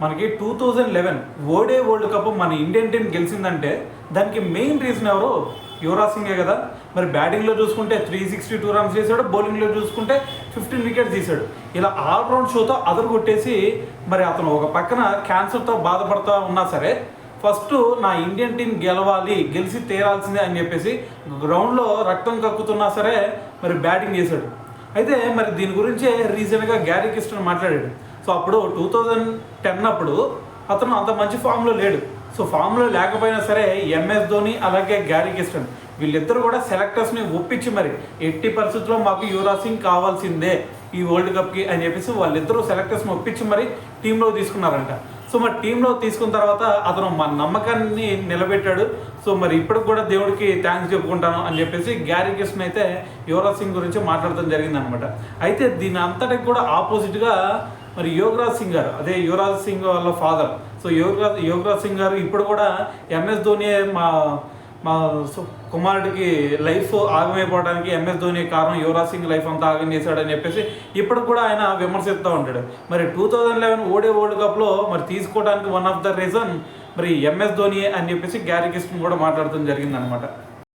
మనకి 2011 ఓడే world cup మన ఇండియన్ టీం గెలిచిందంటే దానికి మెయిన్ రీజన్ ఎవరు? యువరాజ్ సింగే కదా. మరి బ్యాటింగ్లో చూసుకుంటే 362 రన్స్ చేశాడు, బౌలింగ్లో చూసుకుంటే 15 వికెట్స్ తీశాడు. ఇలా ఆల్రౌండ్ షోతో అదరు కొట్టేసి మరి అతను ఒక పక్కన క్యాన్సర్తో బాధపడుతూ ఉన్నా సరే ఫస్ట్ నా ఇండియన్ టీం గెలవాలి, గెలిచి తీరాల్సిందే అని చెప్పేసి గ్రౌండ్లో రక్తం కక్కుతున్నా సరే మరి బ్యాటింగ్ చేశాడు. అయితే మరి దీని గురించే రీసెంట్గా గ్యారీ కిస్టన్ మాట్లాడాడు. సో అప్పుడు 2010 అప్పుడు అతను అంత మంచి ఫామ్లో లేడు. సో ఫామ్లో లేకపోయినా సరే ఎంఎస్ ధోని అలాగే గ్యారీ కిస్టన్ వీళ్ళిద్దరూ కూడా సెలెక్టర్స్ని ఒప్పించి మరి ఎట్టి పరిస్థితుల్లో మాకు యువరాజ్ సింగ్ కావాల్సిందే ఈ వరల్డ్ కప్కి అని చెప్పేసి వాళ్ళిద్దరూ సెలెక్టర్స్ని ఒప్పించి మరి టీంలో తీసుకున్నారంట. సో మరి టీంలో తీసుకున్న తర్వాత అతను మన నమ్మకాన్ని నిలబెట్టాడు. సో మరి ఇప్పటికి కూడా దేవుడికి థ్యాంక్స్ చెప్పుకుంటాను అని చెప్పేసి గ్యారీ కిస్టన్ అయితే యువరాజ్ సింగ్ గురించి మాట్లాడటం జరిగిందనమాట. అయితే దీని అంతటికి కూడా ఆపోజిట్గా మరి యువరాజ్ సింగ్ గారు, అదే యువరాజ్ సింగ్ వాళ్ళ ఫాదర్, సో యువరాజ్ సింగ్ గారు ఇప్పుడు కూడా ఎంఎస్ ధోని మా కుమారుడికి లైఫ్ ఆగమైపోవడానికి ఎంఎస్ ధోని కారణం, యువరాజ్ సింగ్ లైఫ్ అంతా ఆగం చేశాడని చెప్పేసి ఇప్పుడు కూడా ఆయన విమర్శిస్తూ ఉంటాడు. మరి 2011 ఓడే వరల్డ్ కప్లో మరి తీసుకోవడానికి వన్ ఆఫ్ ద రీజన్ మరి ఎంఎస్ ధోని అని చెప్పేసి గ్యారీ కిస్టన్ కూడా మాట్లాడటం జరిగిందనమాట.